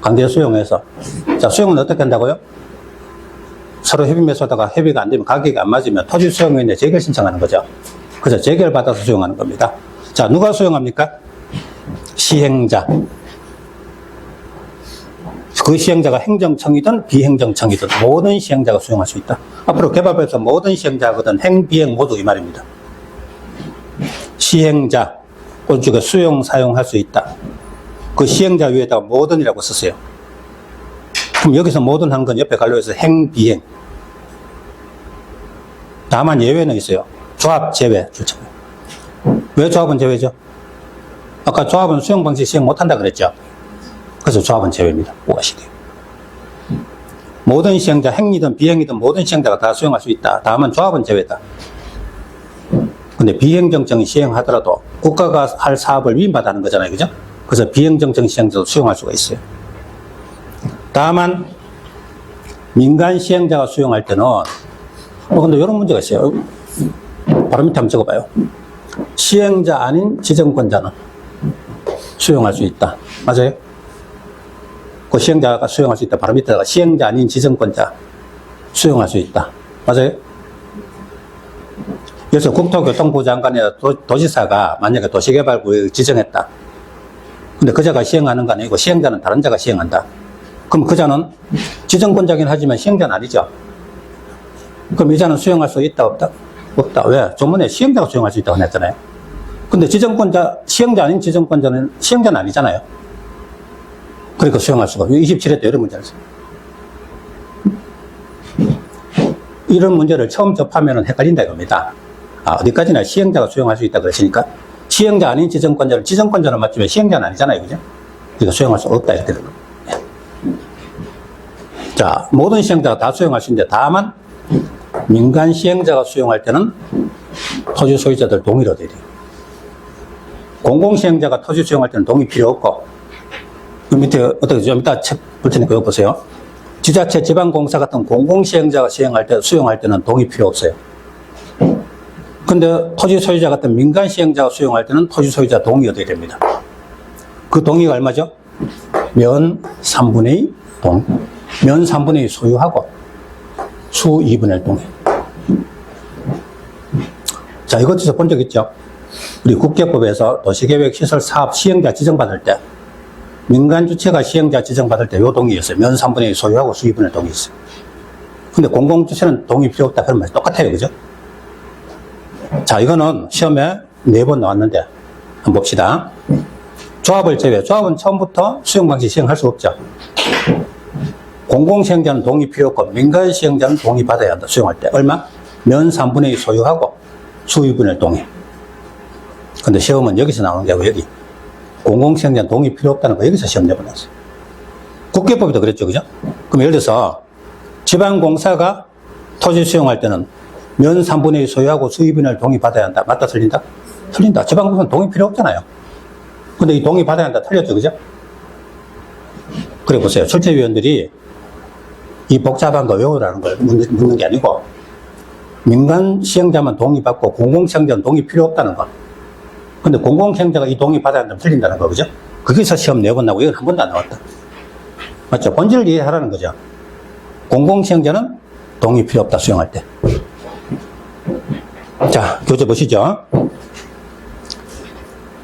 강제 수용해서. 자, 수용은 어떻게 한다고요? 서로 협의 맺어다가 협의가 안 되면 가격이 안 맞으면 토지 수용위원회 재결 신청하는 거죠. 그래서 재결 받아서 수용하는 겁니다. 자, 누가 수용합니까? 시행자. 그 시행자가 행정청이든 비행정청이든 모든 시행자가 수용할 수 있다. 앞으로 개발부에서 모든 시행자거든 행, 비행 모두 이 말입니다. 시행자, 건축에 수용, 사용할 수 있다. 그 시행자 위에다가 모든이라고 썼어요. 그럼 여기서 모든 한 건 옆에 갈로에서 행, 비행. 다만 예외는 있어요. 조합 제외. 왜 조합은 제외죠? 아까 조합은 수용 방식 시행 못한다 그랬죠? 그래서 조합은 제외입니다. 오가시게요. 모든 시행자, 행이든 비행이든 모든 시행자가 다 수용할 수 있다. 다만 조합은 제외다. 근데 비행정청이 시행하더라도 국가가 할 사업을 위임받아는 거잖아요. 그죠? 그래서 비행정청 시행자도 수용할 수가 있어요. 다만 민간 시행자가 수용할 때는 근데 이런 문제가 있어요. 바로 밑에 한번 적어봐요. 시행자 아닌 지정권자는 수용할 수 있다. 맞아요? 그 시행자가 수용할 수 있다. 바로 밑에다가 시행자 아닌 지정권자 수용할 수 있다. 맞아요? 그래서 국토교통부 장관이나 도지사가 만약에 도시개발구역을 지정했다. 근데 그자가 시행하는 거 아니고 시행자는 다른 자가 시행한다. 그럼 그자는 지정권자긴 하지만 시행자는 아니죠. 그럼 이 자는 수용할 수 있다, 없다? 없다. 왜? 조문에 시행자가 수용할 수 있다고 했잖아요. 근데 지정권자, 시행자 아닌 지정권자는 시행자는 아니잖아요. 그러니까 수용할 수가 없어요. 27회 때 이런 문제를 했어요. 이런 문제를 처음 접하면 헷갈린다 이겁니다. 어디까지나 시행자가 수용할 수 있다 그러시니까 시행자 아닌 지정권자를 지정권자는 맞지만 시행자는 아니잖아요. 그죠? 그러니까 수용할 수 없다 이렇게 되는 겁니다. 자, 모든 시행자가 다 수용할 수 있는데 다만 민간 시행자가 수용할 때는 토지 소유자들 동의를 얻어야 돼요. 공공시행자가 토지 수용할 때는 동의 필요 없고 그 밑에 어떻게 좀 이따 책 볼 테니까 이거 보세요. 지자체, 지방공사 같은 공공시행자가 시행할 때, 수용할 때는 동의 필요 없어요. 근데 토지 소유자 같은 민간 시행자가 수용할 때는 토지 소유자 동의 얻어야 됩니다. 그 동의가 얼마죠? 면 3분의 2 동의. 면 3분의 2 소유하고 수 2분의 1 동의. 자, 이것에서 본 적 있죠? 우리 국계법에서 도시계획시설 사업 시행자 지정받을 때 민간 주체가 시행자 지정받을 때 요 동의였어요. 면 3분의 2 소유하고 수 2분의 1 동의였어요. 근데 공공주체는 동의 필요 없다. 그런 말이 똑같아요. 그죠? 자, 이거는 시험에 4번 나왔는데 한번 봅시다. 조합을 제외. 조합은 처음부터 수용 방식 시행할 수 없죠. 공공시행자는 동의 필요 없고 민간 시행자는 동의 받아야 한다. 수용할 때. 얼마? 면 3분의 2 소유하고 수 2분의 1 동의. 근데 시험은 여기서 나오는 게 아니고 여기. 공공시행자는 동의 필요 없다는 거 여기서 시험 내보냈어요. 국계법에도 그랬죠. 그죠? 그럼 예를 들어서 지방공사가 토지 수용할 때는 면 3분의 2 소유하고 수 2분의 1 동의 받아야 한다. 맞다? 틀린다? 틀린다. 지방공사는 동의 필요 없잖아요. 근데 이 동의 받아야 한다. 틀렸죠. 그죠? 그래 보세요. 출제위원들이 이 복잡한 거 외우라는 걸 묻는 게 아니고 민간 시행자만 동의받고 공공시행자는 동의 필요 없다는 거. 근데 공공시행자가 이 동의 받아야 한다면 틀린다는 거, 그죠? 거기서 시험 4번 나오고 이건 한 번도 안 나왔다. 맞죠? 본질을 이해하라는 거죠. 공공시행자는 동의 필요 없다, 수용할 때. 자, 교재 보시죠.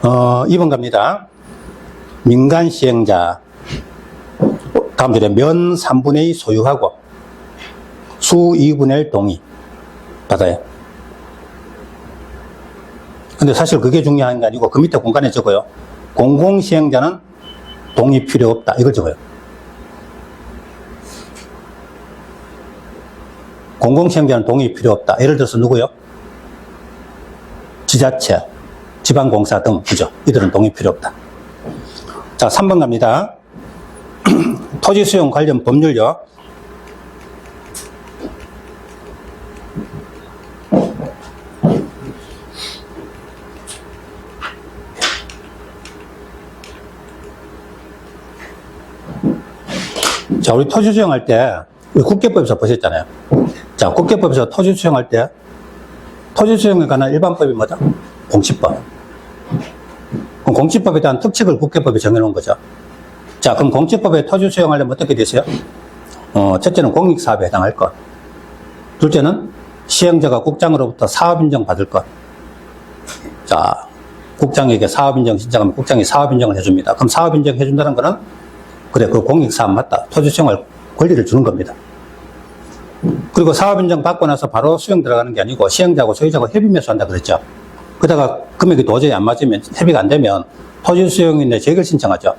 2번 갑니다. 민간 시행자. 다음 절에 면 3분의 2 소유하고 수 2분의 1 동의 받아요. 근데 사실 그게 중요한 게 아니고 그 밑에 공간에 적어요. 공공시행자는 동의 필요 없다. 이걸 적어요. 공공시행자는 동의 필요 없다. 예를 들어서 누구요? 지자체, 지방공사 등, 그죠? 이들은 동의 필요 없다. 자, 3번 갑니다. 토지 수용 관련 법률요. 자, 우리 토지 수용할 때, 우리 국계법에서 보셨잖아요. 자, 국계법에서 토지 수용할 때, 토지 수용에 관한 일반법이 뭐다? 공시법. 그럼 공시법에 대한 특칙을 국계법에 정해놓은 거죠. 자, 그럼 공지법에 토지 수용하려면 어떻게 되세요? 첫째는 공익사업에 해당할 것. 둘째는 시행자가 국장으로부터 사업인정 받을 것. 자, 국장에게 사업인정 신청하면 국장이 사업인정을 해줍니다. 그럼 사업인정 해준다는 거는 그래, 그 공익사업 맞다. 토지 수용할 권리를 주는 겁니다. 그리고 사업인정 받고 나서 바로 수용 들어가는 게 아니고 시행자하고 소유자가 협의 매수한다 그랬죠. 그러다가 금액이 도저히 안 맞으면 협의가 안 되면 토지 수용인데 재결 신청하죠.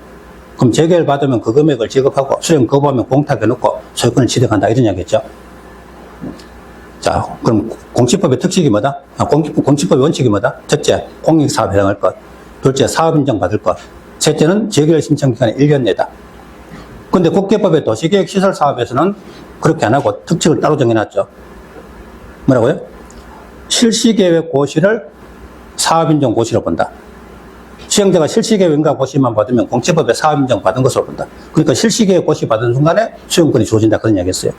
그럼 재결 받으면 그 금액을 지급하고 수용 거부하면 공탁해놓고 소유권을 취득한다 이런 이야기겠죠. 자, 그럼 공지법의 특식이 뭐다? 공지법의 원칙이 뭐다? 첫째, 공익사업에 해당할 것. 둘째, 사업인정 받을 것. 셋째는 재결 신청 기간이 1년 내다. 근데 국계법의 도시계획 시설 사업에서는 그렇게 안 하고 특칙을 따로 정해놨죠. 뭐라고요? 실시계획 고시를 사업인정 고시로 본다. 시행자가 실시계획인가 고시만 받으면 공지법에 사업인정 받은 것으로 본다. 그러니까 실시계획 고시 받은 순간에 수용권이 주어진다 그런 이야기였어요.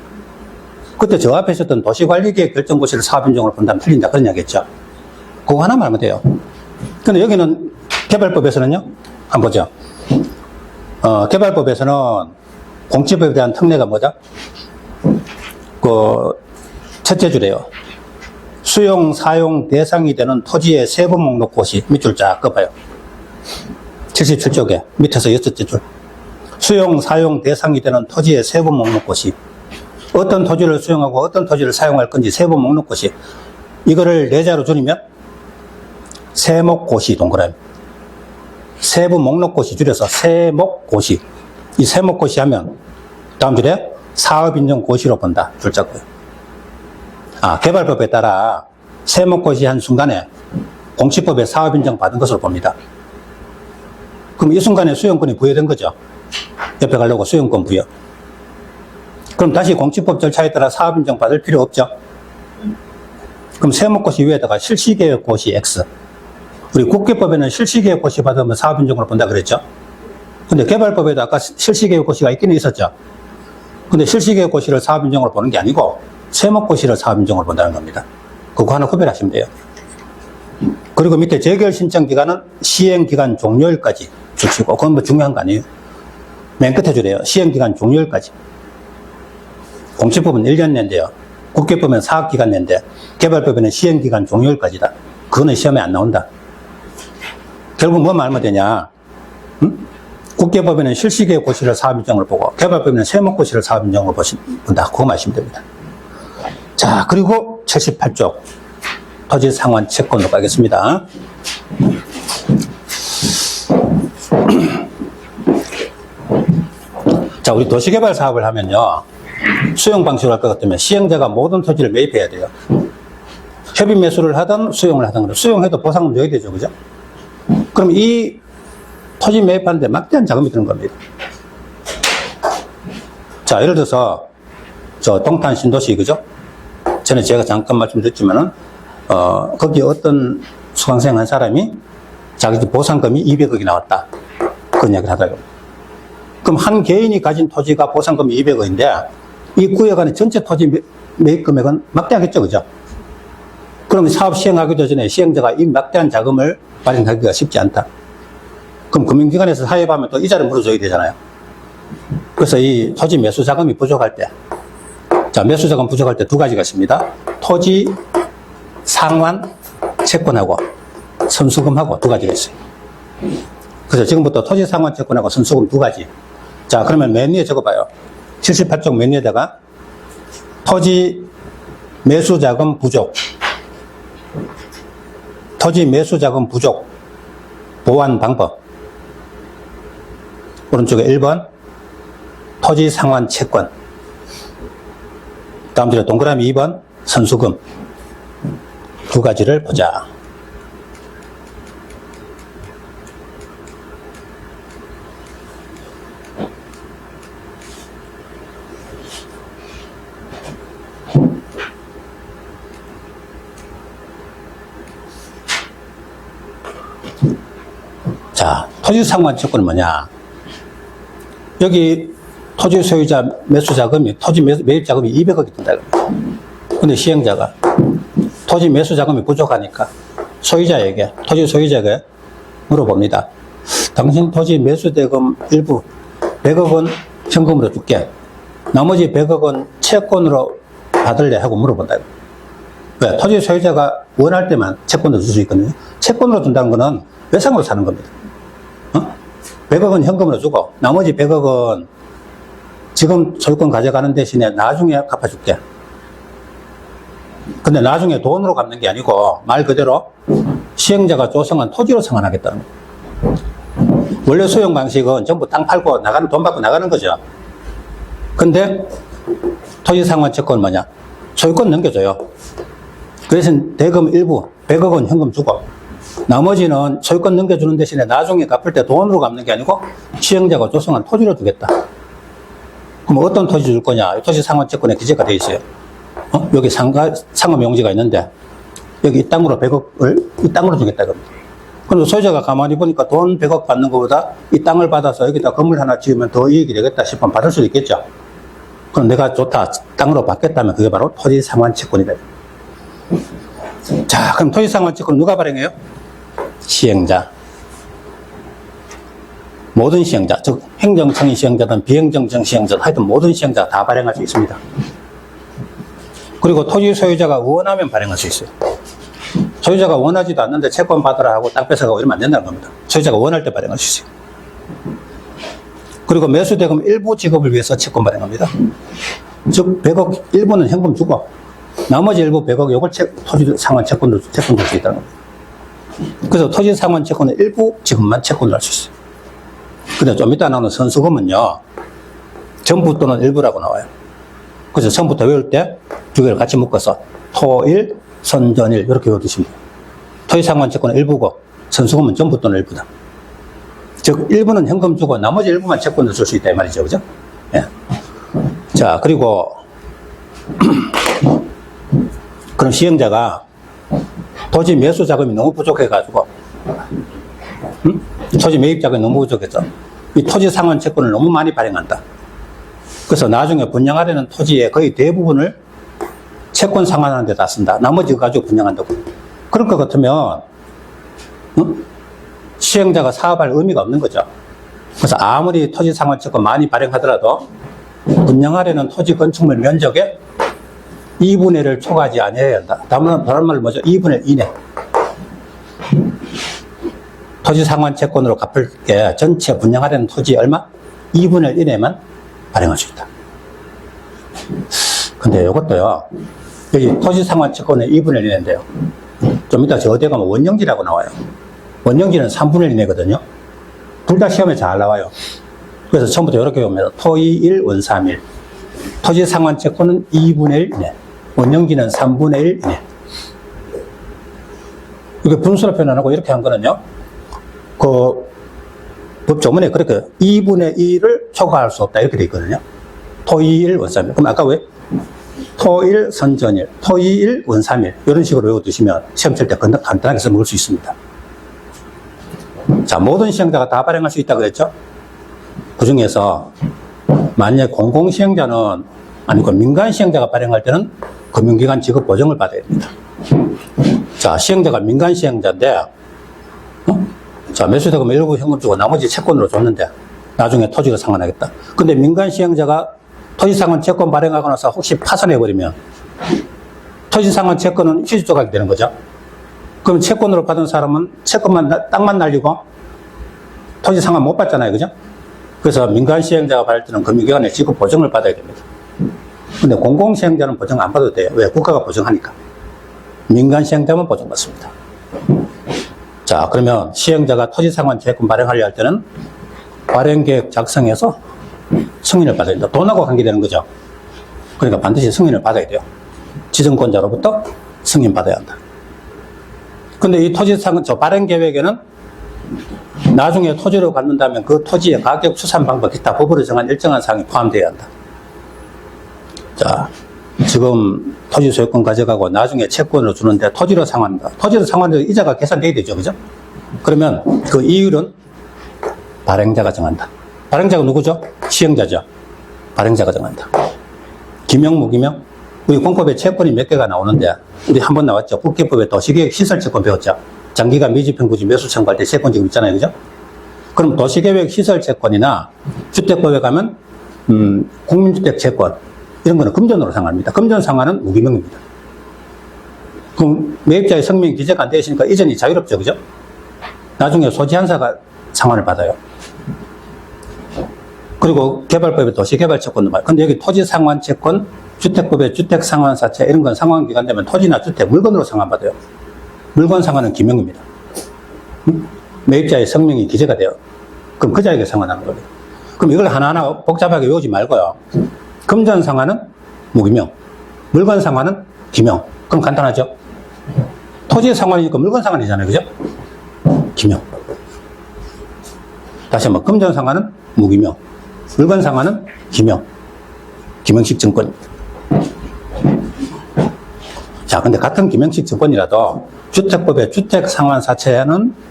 그때 저 앞에 있었던 도시관리계획 결정고시를 사업인정으로 본다면 틀린다 그런 이야기했죠. 그거 하나만 알면 돼요. 근데 여기는 개발법에서는요, 한번 보죠. 개발법에서는 공지법에 대한 특례가 뭐죠? 첫째 줄에요. 수용, 사용 대상이 되는 토지의 세부 목록 고시 밑줄 쫙 꺼봐요. 77쪽에 밑에서 6째 줄. 수용, 사용 대상이 되는 토지의 세부 목록 고시. 어떤 토지를 수용하고 어떤 토지를 사용할 건지 세부 목록 고시. 이거를 내자로 줄이면 세목고시 동그라미. 세부 목록 고시 줄여서 세목고시. 이 세목고시 하면 다음 줄에 사업인정 고시로 본다. 줄자고요. 개발법에 따라 세목고시 한 순간에 공시법에 사업인정 받은 것으로 봅니다. 그럼 이 순간에 수용권이 부여된 거죠. 옆에 가려고 수용권 부여. 그럼 다시 공시법 절차에 따라 사업인정 받을 필요 없죠. 그럼 세목고시 위에다가 실시계획고시 X. 우리 국계법에는 실시계획고시 받으면 사업인정으로 본다 그랬죠. 근데 개발법에도 아까 실시계획고시가 있기는 있었죠. 근데 실시계획고시를 사업인정으로 보는 게 아니고 세목고시를 사업인정으로 본다는 겁니다. 그거 하나 구별하시면 돼요. 그리고 밑에 재결 신청 기간은 시행기간 종료일까지 주시고, 그건 뭐 중요한 거 아니에요. 맨 끝에 주래요. 시행기간 종료일까지. 공시법은 1년 낸대요. 국계법은 사업기간 낸대. 개발법에는 시행기간 종료일까지다. 그거는 시험에 안 나온다. 결국 뭐 말하면 되냐? 국계법에는 실시계획 고시를 사업인정으로 보고 개발법에는 세목고시를 사업인정으로 본다. 그거 마시면 됩니다. 자, 그리고 78쪽 토지 상환 채권으로 가겠습니다. 자, 우리 도시개발 사업을 하면요, 수용 방식으로 할 것 같으면 시행자가 모든 토지를 매입해야 돼요. 협의 매수를 하든 수용을 하든 그래. 수용해도 보상금 줘야 되죠, 그죠? 그럼 이 토지 매입하는데 막대한 자금이 드는 겁니다. 자, 예를 들어서 저 동탄 신도시, 그죠? 전에 제가 잠깐 말씀드렸지만은 거기 어떤 수강생 한 사람이 자기 보상금이 200억이 나왔다. 그런 이야기를 하더라고요. 그럼 한 개인이 가진 토지가 보상금이 200억인데 이 구역 안에 전체 토지 매입 금액은 막대하겠죠, 그죠? 그럼 사업 시행하기도 전에 시행자가 이 막대한 자금을 발행하기가 쉽지 않다. 그럼 금융기관에서 사입하면 또 이자를 물어줘야 되잖아요. 그래서 이 토지 매수 자금이 부족할 때, 자, 매수 자금 부족할 때 두 가지가 있습니다. 토지 상환 채권하고 선수금하고 두 가지가 있어요. 그래서 지금부터 토지 상환 채권하고 선수금 두 가지. 자, 그러면 맨 위에 적어봐요. 78쪽 맨 위에다가 토지 매수 자금 부족, 토지 매수 자금 부족 보완 방법. 오른쪽에 1번 토지 상환 채권, 다음 줄에 동그라미 2번 선수금. 두 가지를 보자. 자, 토지 상환 채권은 뭐냐? 여기 토지 소유자 매수 자금이, 토지 매입 자금이 200억이 든다. 근데 시행자가 토지 매수 자금이 부족하니까 소유자에게, 토지 소유자에게 물어봅니다. 당신 토지 매수 대금 일부 100억 원 현금으로 줄게. 나머지 100억 원 채권으로 받을래? 하고 물어본다. 왜? 토지 소유자가 원할 때만 채권으로 줄 수 있거든요. 채권으로 준다는 거는 외상으로 사는 겁니다. 100억 원 현금으로 주고 나머지 100억 원 지금 소유권 가져가는 대신에 나중에 갚아줄게. 근데 나중에 돈으로 갚는 게 아니고 말 그대로 시행자가 조성한 토지로 상환하겠다는 거예요. 원래 소형 방식은 전부 땅 팔고 나가는, 돈 받고 나가는 거죠. 근데 토지 상환 채권은 뭐냐? 소유권 넘겨줘요. 그래서 대금 일부 100억 원 현금 주고 나머지는 소유권 넘겨주는 대신에 나중에 갚을 때 돈으로 갚는 게 아니고 시행자가 조성한 토지로 주겠다. 그럼 어떤 토지 줄 거냐? 토지 상환 채권에 기재가 되어 있어요. 여기 상업 용지가 있는데 여기 이 땅으로 100억을 이 땅으로 주겠다. 그럼 소유자가 가만히 보니까 돈 100억 받는 것보다 이 땅을 받아서 여기다 건물 하나 지으면 더 이익이 되겠다 싶으면 받을 수도 있겠죠. 그럼 내가 좋다, 땅으로 받겠다면 그게 바로 토지 상환 채권이다. 자, 그럼 토지 상환 채권은 누가 발행해요? 시행자. 모든 시행자, 즉 행정청이 시행자든 비행정청 시행자든 하여튼 모든 시행자가 다 발행할 수 있습니다. 그리고 토지 소유자가 원하면 발행할 수 있어요. 소유자가 원하지도 않는데 채권 받으라 하고 땅 뺏어가고 이러면 안 된다는 겁니다. 소유자가 원할 때 발행할 수 있어요. 그리고 매수대금 일부 지급을 위해서 채권 발행합니다. 즉 100억 일부는 현금 주고 나머지 일부 100억 이걸 토지 상환 채권으로 줄 수 있다는 겁니다. 그래서 토지 상환 채권의 일부 지급만 채권을 할 수 있어요. 근데 좀 이따 나오는 선수금은요, 전부 또는 일부라고 나와요. 그래서 처음부터 외울 때 두 개를 같이 묶어서 토일, 선전일 이렇게 외워두시면 돼요. 토지 상환 채권은 일부고 선수금은 전부 또는 일부다. 즉 일부는 현금 주고 나머지 일부만 채권을 줄 수 있다 이 말이죠. 그죠? 예. 자, 그리고 그럼 시행자가 토지 매수 자금이 너무 부족해가지고 토지 매입 자금이 너무 부족해서 이 토지 상환 채권을 너무 많이 발행한다. 그래서 나중에 분양하려는 토지의 거의 대부분을 채권 상환하는 데다 쓴다. 나머지 가지고 분양한다고. 그럴 것 같으면 시행자가 사업할 의미가 없는 거죠. 그래서 아무리 토지 상환 채권 많이 발행하더라도 분양하려는 토지 건축물 면적의 2분의 1을 초과하지 아니해야 한다. 다른 말로 뭐죠? 2분의 1 이내. 토지 상환 채권으로 갚을 게 전체 분양하려는 토지 얼마? 2분의 1 이내만 발행할 수 있다. 근데 이것도요, 여기 토지 상환 채권의 2분의 1 이내인데요. 좀 이따 저 어디 가면 원령지라고 나와요. 원령지는 3분의 1 이내거든요. 둘 다 시험에 잘 나와요. 그래서 처음부터 이렇게 보면 토2일, 원3일. 토지 상환 채권은 2분의 1 이내. 원령지는 3분의 1 이내. 이게 분수로 표현하고 이렇게 한 거는요, 그 법조문에 그렇게 2분의 1을 초과할 수 없다 이렇게 돼 있거든요. 토2일, 원3일. 그럼 아까 왜? 토1 선전일, 토2일, 원3일 이런 식으로 외워두시면 시험 칠 때 간단하게 써먹을 수 있습니다. 자, 모든 시행자가 다 발행할 수 있다 그랬죠? 그 중에서 만약 공공시행자는 아니고 민간시행자가 발행할 때는 금융기관 지급 보증을 받아야 됩니다. 자, 시행자가 민간시행자인데 자, 매수대금 일부 현금 주고 나머지 채권으로 줬는데 나중에 토지로 상환하겠다. 근데 민간시행자가 토지상환 채권 발행하고 나서 혹시 파산해버리면 토지상환 채권은 휴지 조각이 되는 거죠. 그럼 채권으로 받은 사람은 땅만 날리고 토지상환 못 받잖아요. 그죠? 그래서 민간시행자가 받을 때는 금융기관의 지급 보증을 받아야 됩니다. 근데 공공시행자는 보증 안 받아도 돼요. 왜? 국가가 보증하니까. 민간시행자만 보증받습니다. 자, 그러면 시행자가 토지상환 채권 발행하려 할 때는 발행계획 작성해서 승인을 받아야 된다. 돈하고 관계되는 거죠. 그러니까 반드시 승인을 받아야 돼요. 지정권자로부터 승인 받아야 한다. 근데 이 토지상환, 발행계획에는 나중에 토지로 갖는다면 그 토지의 가격 추산 방법, 기타 법으로 정한 일정한 사항이 포함되어야 한다. 자, 지금 토지 소유권 가져가고 나중에 채권으로 주는데 토지로 상환한다. 토지로 상환해도 이자가 계산돼야 되죠. 그죠? 그러면 그 이율은 발행자가 정한다. 발행자가 누구죠? 시행자죠. 발행자가 정한다. 기명, 무기명? 우리 공법에 채권이 몇 개가 나오는데 우리 한 번 나왔죠. 국기법에 도시계획 시설채권 배웠죠. 장기간 미집행부지 매수 청구할 때 채권 지금 있잖아요. 그죠? 그럼 도시계획 시설채권이나 주택법에 가면 국민주택채권 이런 거는 금전으로 상환합니다. 금전 상환은 무기명입니다. 그럼 매입자의 성명 기재가 안 되어 있으니까 이전이 자유롭죠, 그죠? 나중에 소지한사가 상환을 받아요. 그리고 개발법의 도시개발채권도 말이에요. 근데 여기 토지상환채권, 주택법의 주택상환사채 이런 건 상환기간되면 토지나 주택, 물건으로 상환받아요. 물건 상환은 기명입니다. 매입자의 성명이 기재가 돼요. 그럼 그 자에게 상환하는 겁니다. 그럼 이걸 하나하나 복잡하게 외우지 말고요. 금전 상환은 무기명, 물건 상환은 기명. 그럼 간단하죠? 토지 상환이니까 물건 상환이잖아요, 그죠? 기명. 다시 한번 금전 상환은 무기명, 물건 상환은 기명. 기명식 증권입니다. 자, 근데 같은 기명식 증권이라도 주택법의 주택상환사채는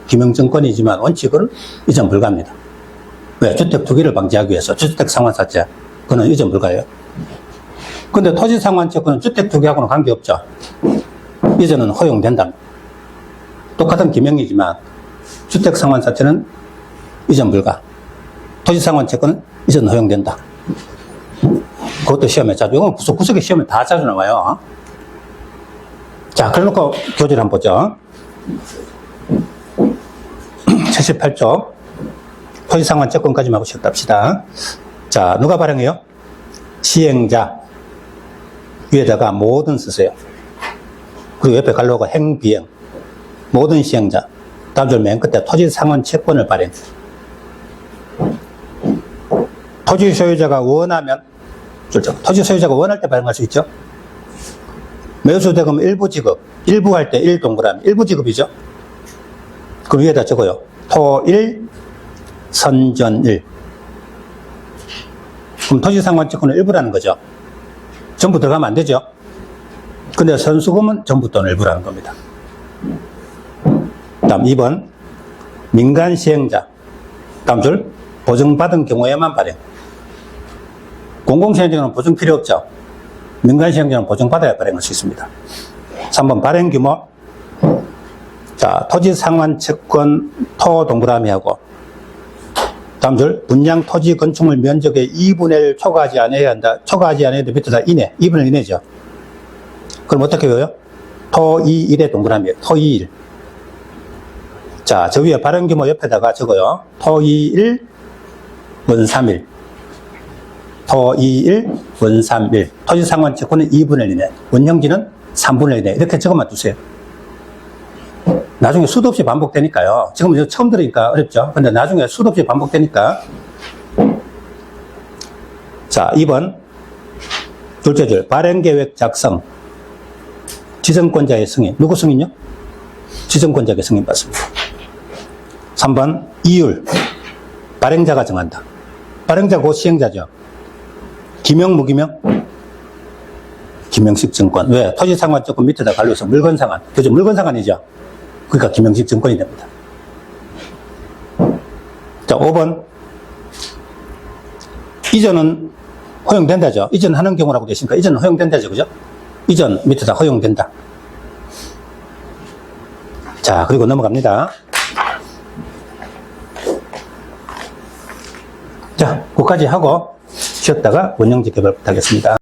기명증권이지만 원칙은 이전 불가입니다. 왜? 주택 투기를 방지하기 위해서 주택상환사채 그거는 이전 불가예요. 근데 토지상환채권은 주택 투기하고는 관계없죠. 이전은 허용된다. 똑같은 기명이지만 주택상환사채는 이전 불가, 토지상환채권은 이전 허용된다. 그것도 시험에 자주, 이건 구석구석에 시험에 다 자주 나와요. 자, 그래 놓고 교재를 한번 보죠. 78쪽. 토지상환채권까지만 하고 시작합시다. 자, 누가 발행해요? 시행자. 위에다가 모든 쓰세요. 그리고 옆에 갈로가 행비행. 모든 시행자. 다음 줄 맨 끝에 토지상환채권을 발행. 토지 소유자가 원하면, 토지 소유자가 원할 때 발행할 수 있죠. 매수대금 일부 지급, 일부 할 때 1 동그라미, 일부 지급이죠. 그 위에다 적어요. 토1, 선전1. 그럼 토지상환채권은 일부라는 거죠. 전부 들어가면 안 되죠. 근데 선수금은 전부 또는 일부라는 겁니다. 다음 2번, 민간 시행자. 다음 줄, 보증받은 경우에만 발행. 공공시행자는 보증 필요 없죠. 민간시행자는 보증받아야 발행할 수 있습니다. 3번 발행 규모. 자, 토지상환채권 토 동그라미하고 다음 줄 분양 토지 건축물 면적의 2분의 1 초과하지 않아야 한다. 초과하지 않아야 돼. 밑에다 이내. 2분의 1 이내죠. 그럼 어떻게 외워요? 토 2, 1의 동그라미. 토 2, 1. 자, 저 위에 발행 규모 옆에다가 적어요. 토 2, 1, 원 3, 1. 토 2, 1, 원 3, 1. 토지상환채권은 2분의 1 이내. 원형지는 3분의 1 이내. 이렇게 적어만 두세요. 나중에 수도 없이 반복되니까요. 지금 처음 들으니까 어렵죠? 근데 나중에 수도 없이 반복되니까. 자, 2번. 둘째 줄. 발행계획 작성. 지정권자의 승인. 누구 승인요? 지정권자의 승인 받습니다. 3번. 이율. 발행자가 정한다. 발행자 곧 시행자죠. 기명, 무기명? 기명식 증권. 왜? 토지상환채권 밑에다 갈려서 물건상환. 그죠? 물건상환이죠? 그러니까 기명식 증권이 됩니다. 자, 5번. 이전은 허용된다죠? 이전하는 경우라고 되시니까 이전은 허용된다죠? 그죠? 이전 밑에다 허용된다. 자, 그리고 넘어갑니다. 자, 그까지 하고 쉬었다가 원형지 개발 부탁하겠습니다.